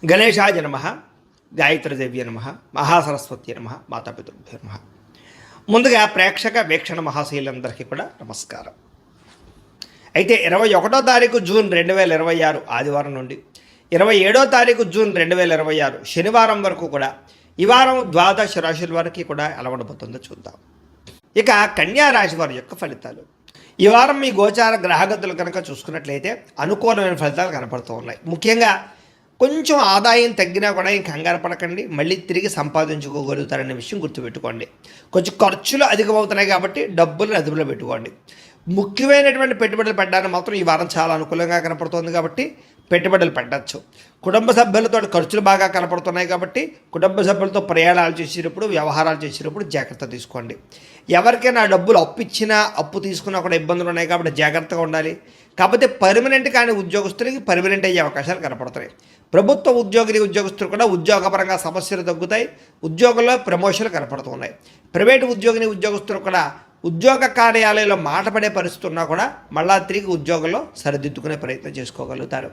గణేశాయ నమ, గాయత్రీదేవ్య నమ, మహాసరస్వతి నమ, మాతాపితృభ్యో నమ. ముందుగా ప్రేక్షక వీక్షణ మహాశీలందరికీ కూడా నమస్కారం. అయితే 21వ తారీఖు జూన్ 2026 ఆదివారం నుండి 27వ తారీఖు జూన్ 2026 శనివారం వరకు కూడా ఈ వారం ద్వాదశ రాశుల వారికి కూడా ఎలా ఉండబోతుందో చూద్దాం. ఇక కన్యా రాశి వారి యొక్క ఫలితాలు. ఈ వారం మీ గోచార గ్రహగతులు కనుక చూసుకున్నట్లయితే అనుకూలమైన ఫలితాలు కనపడుతూ ఉన్నాయి. ముఖ్యంగా కొంచెం ఆదాయం తగ్గినా కూడా ఇంక కంగారు పడకండి, మళ్ళీ తిరిగి సంపాదించుకోగలుగుతారనే విషయం గుర్తుపెట్టుకోండి. కొంచెం ఖర్చులు అధికమవుతున్నాయి కాబట్టి డబ్బులు అదుపులో పెట్టుకోండి. ముఖ్యమైనటువంటి పెట్టుబడులు పెట్టడానికి మాత్రం ఈ వారం చాలా అనుకూలంగా కనపడుతుంది కాబట్టి పెట్టుబడులు పెట్టచ్చు. కుటుంబ సభ్యులతో ఖర్చులు బాగా కనపడుతున్నాయి కాబట్టి కుటుంబ సభ్యులతో ప్రయాణాలు చేసేటప్పుడు, వ్యవహారాలు చేసేటప్పుడు జాగ్రత్త తీసుకోండి. ఎవరికైనా డబ్బులు అప్పు ఇచ్చినా, అప్పు తీసుకున్నా కూడా ఇబ్బందులు ఉన్నాయి కాబట్టి జాగ్రత్తగా ఉండాలి. కాకపోతే పర్మనెంట్ కానీ ఉద్యోగస్తులకి పర్మనెంట్ అయ్యే అవకాశాలు కనపడుతున్నాయి. ప్రభుత్వ ఉద్యోగులు కూడా ఉద్యోగపరంగా సమస్యలు తగ్గుతాయి. ఉద్యోగంలో ప్రమోషన్లు కనపడుతున్నాయి. ప్రైవేటు ఉద్యోగస్తులు కూడా ఉద్యోగ కార్యాలయంలో మాట పడే పరిస్థితి ఉన్నా కూడా మళ్ళా తిరిగి ఉద్యోగంలో సరిదిద్దుకునే ప్రయత్నం చేసుకోగలుగుతారు.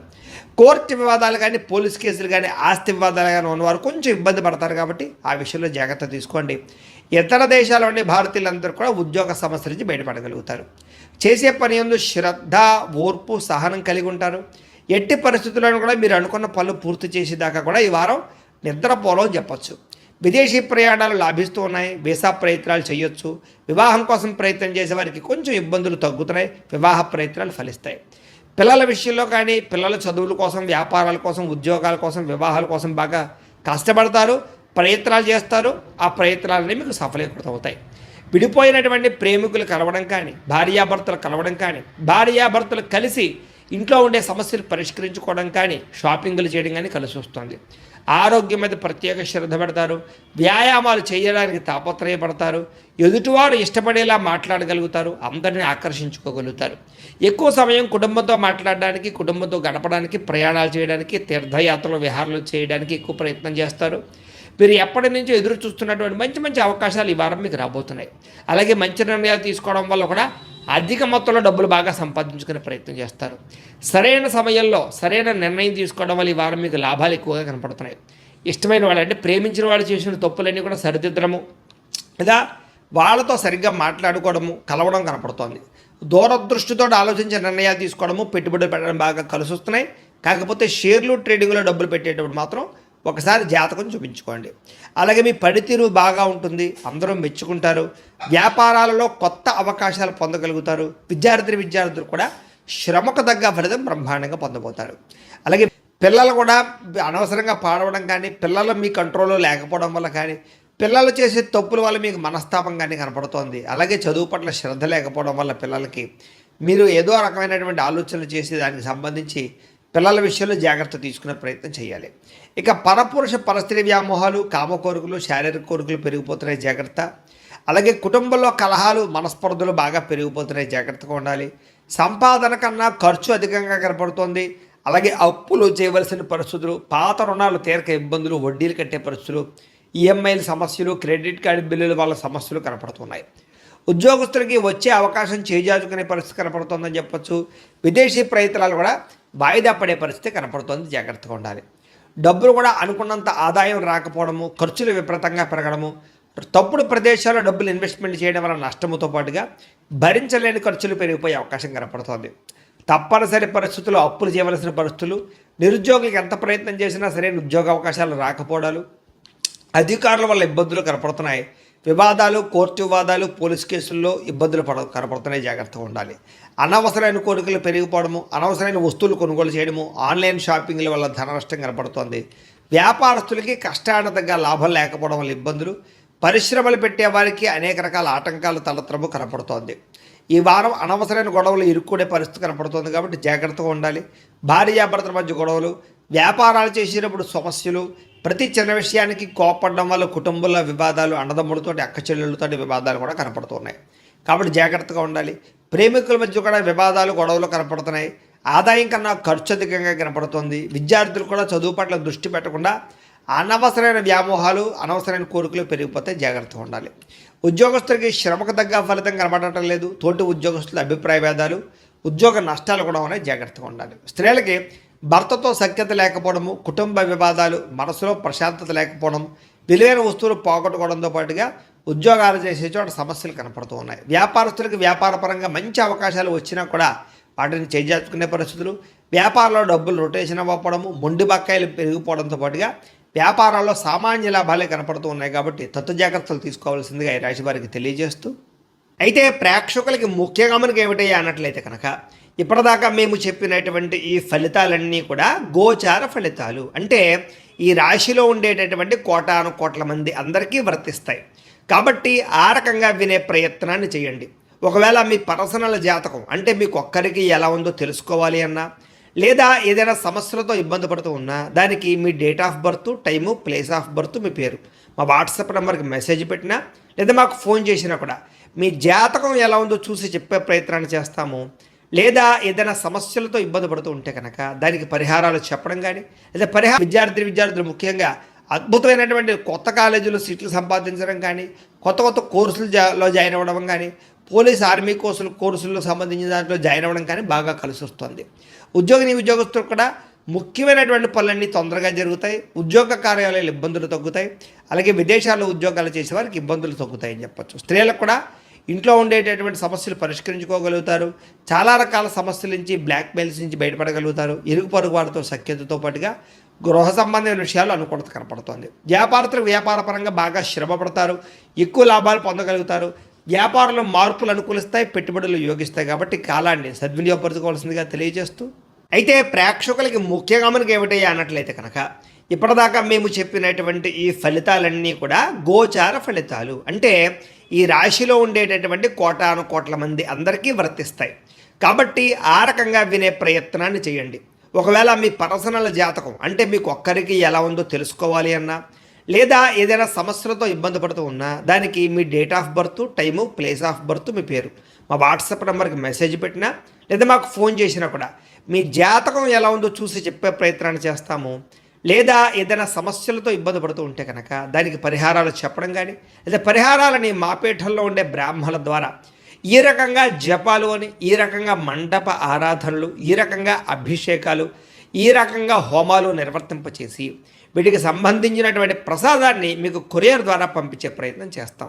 కోర్టు వివాదాలు కానీ, పోలీస్ కేసులు కానీ, ఆస్తి వివాదాలు కానీ ఉన్నవారు కొంచెం ఇబ్బంది పడతారు కాబట్టి ఆ విషయంలో జాగ్రత్త తీసుకోండి. ఇతర దేశాల్లోని భారతీయులందరూ కూడా ఉద్యోగ సమస్య నుంచి బయటపడగలుగుతారు. చేసే పని యందు శ్రద్ధ, ఓర్పు, సహనం కలిగి ఉంటారు. ఎట్టి పరిస్థితుల్లోనూ కూడా మీరు అనుకున్న పనులు పూర్తి చేసేదాకా కూడా ఈ వారం నిద్రపోలో చెప్పచ్చు. విదేశీ ప్రయాణాలు లాభిస్తూ ఉన్నాయి. వీసా ప్రయత్నాలు చేయొచ్చు. వివాహం కోసం ప్రయత్నం చేసే వారికి కొంచెం ఇబ్బందులు తగ్గుతున్నాయి. వివాహ ప్రయత్నాలు ఫలిస్తాయి. పిల్లల విషయంలో కానీ, పిల్లల చదువుల కోసం, వ్యాపారాల కోసం, ఉద్యోగాల కోసం, వివాహాల కోసం బాగా కష్టపడతారు, ప్రయత్నాలు చేస్తారు. ఆ ప్రయత్నాలన్నీ మీకు సఫలీకృతం అవుతాయి. విడిపోయినటువంటి ప్రేమికులు కలవడం కానీ, భార్యాభర్తలు కలవడం కానీ, భార్యాభర్తలు కలిసి ఇంట్లో ఉండే సమస్యలు పరిష్కరించుకోవడం కానీ, షాపింగ్లు చేయడం కానీ కలిసి వస్తుంది. ఆరోగ్యం మీద ప్రత్యేక శ్రద్ధ పెడతారు. వ్యాయామాలు చేయడానికి తాపత్రయపడతారు. ఎదుటివారు ఇష్టపడేలా మాట్లాడగలుగుతారు. అందరినీ ఆకర్షించుకోగలుగుతారు. ఎక్కువ సమయం కుటుంబంతో మాట్లాడడానికి, కుటుంబంతో గడపడానికి, ప్రయాణాలు చేయడానికి, తీర్థయాత్రలు, విహారాలు చేయడానికి ఎక్కువ ప్రయత్నం చేస్తారు. మీరు ఎప్పటి నుంచో ఎదురు చూస్తున్నటువంటి మంచి మంచి అవకాశాలు ఈ వారం మీకు రాబోతున్నాయి. అలాగే మంచి నిర్ణయాలు తీసుకోవడం వల్ల కూడా అధిక మొత్తంలో డబ్బులు బాగా సంపాదించుకునే ప్రయత్నం చేస్తారు. సరైన సమయంలో సరైన నిర్ణయం తీసుకోవడం వల్ల ఈ వారం మీకు లాభాలు ఎక్కువగా కనపడుతున్నాయి. ఇష్టమైన వాళ్ళు అంటే ప్రేమించిన వాళ్ళు చేసిన తప్పులన్నీ కూడా సరిదిద్దడము, లేదా వాళ్ళతో సరిగ్గా మాట్లాడుకోవడము, కలవడం కనపడుతోంది. దూరదృష్టితో ఆలోచించే నిర్ణయాలు తీసుకోవడము, పెట్టుబడులు పెట్టడం బాగా కలిసి వస్తున్నాయి. కాకపోతే షేర్లు, ట్రేడింగ్లో డబ్బులు పెట్టేటప్పుడు మాత్రం ఒకసారి జాతకం చూపించుకోండి. అలాగే మీ పనితీరు బాగా ఉంటుంది, అందరూ మెచ్చుకుంటారు. వ్యాపారాలలో కొత్త అవకాశాలు పొందగలుగుతారు. విద్యార్థులు కూడా శ్రమకు తగ్గ ఫలితం బ్రహ్మాండంగా పొందబోతారు. అలాగే పిల్లలు కూడా అనవసరంగా పాడవడం కానీ, పిల్లలు మీ కంట్రోల్లో లేకపోవడం వల్ల కానీ, పిల్లలు చేసే తప్పుల వల్ల మీకు మనస్తాపం కానీ కనపడుతోంది. అలాగే చదువు పట్ల శ్రద్ధ లేకపోవడం వల్ల పిల్లలకి మీరు ఏదో రకమైనటువంటి ఆలోచనలు చేసి దానికి సంబంధించి పిల్లల విషయంలో జాగ్రత్త తీసుకునే ప్రయత్నం చేయాలి. ఇక పరపురుష పరస్త్రీ వ్యామోహాలు, కామ కోరికలు, శారీరక కోరికలు పెరిగిపోతున్నాయి, జాగ్రత్త. అలాగే కుటుంబంలో కలహాలు, మనస్పర్ధలు బాగా పెరిగిపోతున్నాయి, జాగ్రత్తగా ఉండాలి. సంపాదన కన్నా ఖర్చు అధికంగా కనపడుతోంది. అలాగే అప్పులు చేయవలసిన పరిస్థితులు, పాత రుణాలు తీరక ఇబ్బందులు, వడ్డీలు కట్టే పరిస్థితులు, ఈఎంఐల సమస్యలు, క్రెడిట్ కార్డు బిల్లుల వల్ల సమస్యలు కనపడుతున్నాయి. ఉద్యోగస్తులకి వచ్చే అవకాశం చేజాచుకునే పరిస్థితి కనపడుతుందని చెప్పచ్చు. విదేశీ ప్రయత్నాలు కూడా వాయిదా పడే పరిస్థితి కనపడుతుంది, జాగ్రత్తగా ఉండాలి. డబ్బులు కూడా అనుకున్నంత ఆదాయం రాకపోవడము, ఖర్చులు విపరీతంగా పెరగడము, తప్పుడు ప్రదేశాల్లో డబ్బులు ఇన్వెస్ట్మెంట్ చేయడం వల్ల నష్టముతో పాటుగా భరించలేని ఖర్చులు పెరిగిపోయే అవకాశం కనపడుతోంది. తప్పనిసరి పరిస్థితుల్లో అప్పులు చేయవలసిన పరిస్థితులు, నిరుద్యోగులకు ఎంత ప్రయత్నం చేసినా సరైన ఉద్యోగ అవకాశాలు రాకపోవడాలు, అధికారుల వల్ల ఇబ్బందులు కనపడుతున్నాయి. వివాదాలు, కోర్టు వివాదాలు, పోలీస్ కేసుల్లో ఇబ్బందులు కనపడుతున్నాయి, జాగ్రత్తగా ఉండాలి. అనవసరమైన కోరికలు పెరిగిపోవడము, అనవసరమైన వస్తువులు కొనుగోలు చేయడము, ఆన్లైన్ షాపింగ్ల వల్ల ధన నష్టం కనపడుతోంది. వ్యాపారస్తులకి కష్టానికి తగ్గ లాభం లేకపోవడం వల్ల ఇబ్బందులు, పరిశ్రమలు పెట్టే వారికి అనేక రకాల ఆటంకాలు తలెత్తడము కనపడుతోంది. ఈ వారం అనవసరమైన గొడవలు ఇరుక్కునే పరిస్థితి కనపడుతుంది కాబట్టి జాగ్రత్తగా ఉండాలి. భార్యాభర్తల మధ్య గొడవలు, వ్యాపారాలు చేసేటప్పుడు సమస్యలు, ప్రతి చిన్న విషయానికి కోపడడం వల్ల కుటుంబంలో వివాదాలు, అన్నదమ్ములతోటి, అక్క చెల్లెళ్ళతోటి వివాదాలు కూడా కనపడుతున్నాయి కాబట్టి జాగ్రత్తగా ఉండాలి. ప్రేమికుల మధ్య కూడా వివాదాలు, గొడవలు కనపడుతున్నాయి. ఆదాయం కన్నా ఖర్చు అధికంగా కనపడుతుంది. విద్యార్థులు కూడా చదువు పట్ల దృష్టి పెట్టకుండా అనవసరమైన వ్యామోహాలు, అనవసరమైన కోరికలు పెరిగిపోతే జాగ్రత్తగా ఉండాలి. ఉద్యోగస్తులకి శ్రమకు తగ్గ ఫలితం కనపడటం లేదు. తోటి ఉద్యోగస్తుల అభిప్రాయ భేదాలు, ఉద్యోగ నష్టాలు కూడా ఉన్నాయి, జాగ్రత్తగా ఉండాలి. స్త్రీలకి భర్తతో సఖ్యత లేకపోవడము, కుటుంబ వివాదాలు, మనసులో ప్రశాంతత లేకపోవడం, విలువైన వస్తువులు పోగొట్టుకోవడంతో పాటుగా ఉద్యోగాలు చేసే చోట సమస్యలు కనపడుతూ ఉన్నాయి. వ్యాపారస్తులకు వ్యాపారపరంగా మంచి అవకాశాలు వచ్చినా కూడా వాటిని చేజార్చుకునే పరిస్థితులు, వ్యాపారంలో డబ్బులు రొటేషన్ అవ్వకపోవడము, మొండి బకాయిలు పెరిగిపోవడంతో పాటుగా వ్యాపారాల్లో సామాన్య లాభాలే కనపడుతూ ఉన్నాయి. కాబట్టి తత్వ జాగ్రత్తలు తీసుకోవాల్సిందిగా ఈ రాశి వారికి తెలియజేస్తూ, అయితే ప్రేక్షకులకి ముఖ్యంగా మనకి ఏమిటయ్యా అన్నట్లయితే కనుక ఇప్పటిదాకా మేము చెప్పినటువంటి ఈ ఫలితాలన్నీ కూడా గోచార ఫలితాలు. అంటే ఈ రాశిలో ఉండేటటువంటి కోటాను కోట్ల మంది అందరికీ వర్తిస్తాయి. కాబట్టి ఆ రకంగా వినే ప్రయత్నాన్ని చేయండి. ఒకవేళ మీ పర్సనల్ జాతకం అంటే మీకు ఒక్కరికి ఎలా ఉందో తెలుసుకోవాలి అన్నా, లేదా ఏదైనా సమస్యలతో ఇబ్బంది పడుతూ ఉన్నా దానికి మీ date of birth, time, place of birth, మీ పేరు మా వాట్సాప్ నెంబర్కి మెసేజ్ పెట్టినా లేదా మాకు ఫోన్ చేసినా కూడా మీ జాతకం ఎలా ఉందో చూసి చెప్పే ప్రయత్నాన్ని చేస్తాము. లేదా ఏదైనా సమస్యలతో ఇబ్బంది పడుతూ ఉంటే కనుక దానికి పరిహారాలు చెప్పడం కానీ, లేదా విద్యార్థులు ముఖ్యంగా అద్భుతమైనటువంటి కొత్త కాలేజీలో సీట్లు సంపాదించడం కానీ, కొత్త కొత్త కోర్సులలో జాయిన్ అవ్వడం కానీ, పోలీస్ ఆర్మీ కోర్సులకు సంబంధించిన దాంట్లో జాయిన్ అవ్వడం కానీ బాగా కలిసి వస్తుంది. ఉద్యోగస్తులు కూడా ముఖ్యమైనటువంటి పనులన్నీ తొందరగా జరుగుతాయి. ఉద్యోగ కార్యాలయాలు ఇబ్బందులు తగ్గుతాయి. అలాగే విదేశాల్లో ఉద్యోగాలు చేసే వారికి ఇబ్బందులు తగ్గుతాయని చెప్పచ్చు. స్త్రీలకు కూడా ఇంట్లో ఉండేటటువంటి సమస్యలు పరిష్కరించుకోగలుగుతారు. చాలా రకాల సమస్యల నుంచి, బ్లాక్మెయిల్స్ నుంచి బయటపడగలుగుతారు. ఇరుగు పొరుగు వారితో సఖ్యతతో పాటుగా గృహ సంబంధమైన విషయాలు అనుకూలత కనపడుతుంది. వ్యాపారస్తులు వ్యాపారపరంగా బాగా శ్రమ పడతారు, ఎక్కువ లాభాలు పొందగలుగుతారు. వ్యాపారంలో మార్పులు అనుకూలిస్తాయి, పెట్టుబడులు యోగిస్తాయి. కాబట్టి కాలాన్ని సద్వినియోగపరచుకోవాల్సిందిగా తెలియజేస్తూ, అయితే ప్రేక్షకులకి ముఖ్యంగా మనకి ఏమిటయ్యా అన్నట్లయితే కనుక ఇప్పటిదాకా మేము చెప్పినటువంటి ఈ ఫలితాలన్నీ కూడా గోచార ఫలితాలు. అంటే ఈ రాశిలో ఉండేటటువంటి కోటాను కోట్ల మంది అందరికీ వర్తిస్తాయి. కాబట్టి ఆ రకంగా వినే ప్రయత్నాన్ని చేయండి. ఒకవేళ మీ పర్సనల్ జాతకం అంటే మీకు ఒక్కరికి ఎలా ఉందో తెలుసుకోవాలి అన్నా, లేదా ఏదైనా సమస్యలతో ఇబ్బంది పడుతూ ఉన్నా దానికి మీ date of birth, time, place of birth, మీ పేరు మా వాట్సాప్ నెంబర్కి మెసేజ్ పెట్టినా లేదా మాకు ఫోన్ చేసినా కూడా మీ జాతకం ఎలా ఉందో చూసి చెప్పే ప్రయత్నాన్ని చేస్తాము. లేదా ఏదైనా సమస్యలతో ఇబ్బంది పడుతూ ఉంటే కనుక దానికి పరిహారాలు చెప్పడం కానీ, లేదా పరిహారాలని మా పీఠంలో ఉండే బ్రాహ్మణుల ద్వారా ఈ రకంగా జపాలు అని, ఈ రకంగా మండప ఆరాధనలు, ఈ రకంగా అభిషేకాలు, ఈ రకంగా హోమాలు నిర్వర్తింపచేసి వీటికి సంబంధించినటువంటి ప్రసాదాన్ని మీకు కొరియర్ ద్వారా పంపించే ప్రయత్నం చేస్తాం.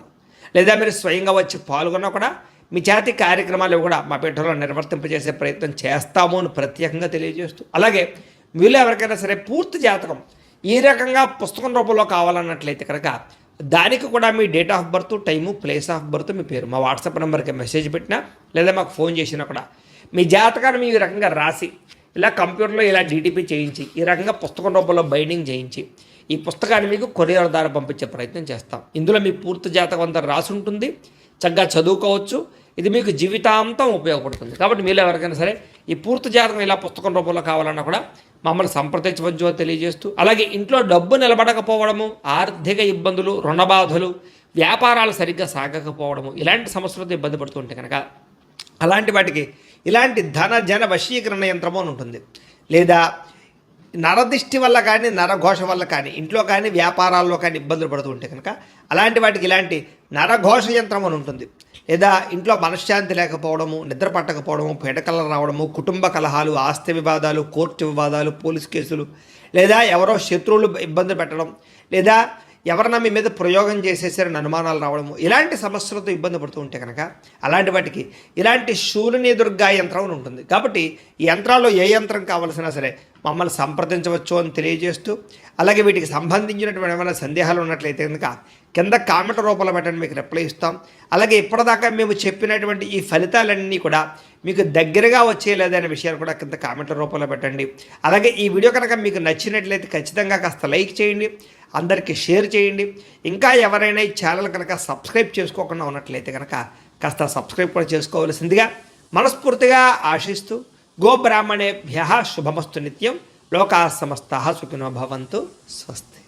లేదా మీరు స్వయంగా వచ్చి పాల్గొన్నా కూడా మీ చేతి కార్యక్రమాలు కూడా మా పీఠంలో నిర్వర్తింపజేసే ప్రయత్నం చేస్తాము అని ప్రత్యేకంగా తెలియజేస్తూ, అలాగే మీలో ఎవరికైనా సరే పూర్తి జాతకం ఈ రకంగా పుస్తకం రూపంలో కావాలన్నట్లయితే కనుక దానికి కూడా మీ date of birth, time, place of birth, మీ పేరు మా వాట్సాప్ నెంబర్కి మెసేజ్ పెట్టినా లేదా మాకు ఫోన్ చేసినా కూడా మీ జాతకాన్ని మీ రకంగా రాసి ఇలా కంప్యూటర్లో ఇలా డీటీపీ చేయించి ఈ రకంగా పుస్తకం రూపంలో బైండింగ్ చేయించి ఈ పుస్తకాన్ని మీకు కొరియర్ ద్వారా పంపించే ప్రయత్నం చేస్తాం. ఇందులో మీ పూర్తి జాతకం అంతా రాసి ఉంటుంది, చక్కగా చదువుకోవచ్చు. ఇది మీకు జీవితాంతం ఉపయోగపడుతుంది. కాబట్టి మీరు ఎవరికైనా సరే ఈ పూర్తి జాతకం ఇలా పుస్తకం రూపంలో కావాలన్నా కూడా మమ్మల్ని సంప్రదించవచ్చు తెలియజేస్తూ, అలాగే ఇంట్లో డబ్బు నిలబడకపోవడము, ఆర్థిక ఇబ్బందులు, రుణబాధలు, వ్యాపారాలు సరిగ్గా సాగకపోవడము, ఇలాంటి సమస్యలతో ఇబ్బంది పడుతుంటే కనుక అలాంటి వాటికి ఇలాంటి ధన జన వశీకరణ యంత్రము అని ఉంటుంది. లేదా నరదిష్టి వల్ల కానీ, నరఘోష వల్ల కానీ, ఇంట్లో కానీ వ్యాపారాల్లో కానీ ఇబ్బందులు పడుతూ ఉంటే కనుక అలాంటి వాటికి ఇలాంటి నరఘోష యంత్రం అని ఉంటుంది. లేదా ఇంట్లో మనశ్శాంతి లేకపోవడము, నిద్ర పట్టకపోవడము, పీడకలలు రావడము, కుటుంబ కలహాలు, ఆస్తి వివాదాలు, కోర్టు వివాదాలు, పోలీస్ కేసులు, లేదా ఎవరో శత్రువులు ఇబ్బంది పెట్టడం, లేదా ఎవరన్నా మీ మీద ప్రయోగం చేసేసారని అనుమానాలు రావడము, ఇలాంటి సమస్యలతో ఇబ్బంది పడుతూ ఉంటే కనుక అలాంటి వాటికి ఇలాంటి శూలిని దుర్గా యంత్రం అని ఉంటుంది. కాబట్టి ఈ యంత్రాల్లో ఏ యంత్రం కావాల్సినా సరే మమ్మల్ని సంప్రదించవచ్చు అని తెలియజేస్తూ, అలాగే వీటికి సంబంధించినటువంటి ఏమైనా సందేహాలు ఉన్నట్లయితే కనుక కింద కామెంట్ రూపంలో పెట్టండి, మీకు రిప్లై ఇస్తాం. అలాగే ఇప్పటిదాకా మేము చెప్పినటువంటి ఈ ఫలితాలన్నీ కూడా మీకు దగ్గరగా వచ్చేలేదనే విషయాలు కూడా కింద కామెంట్ల రూపంలో పెట్టండి. అలాగే ఈ వీడియో కనుక మీకు నచ్చినట్లయితే ఖచ్చితంగా కాస్త లైక్ చేయండి, అందరికీ షేర్ చేయండి. ఇంకా ఎవరైనా ఈ ఛానల్ కనుక సబ్స్క్రైబ్ చేసుకోకుండా ఉన్నట్లయితే కనుక కాస్త సబ్స్క్రైబ్ కూడా చేసుకోవాల్సిందిగా మనస్ఫూర్తిగా ఆశిస్తూ, గోబ్రాహ్మణేభ్యః శుభమస్తు నిత్యం, లోకాः సమస్తాः సుఖినో భవంతు, స్వస్తి.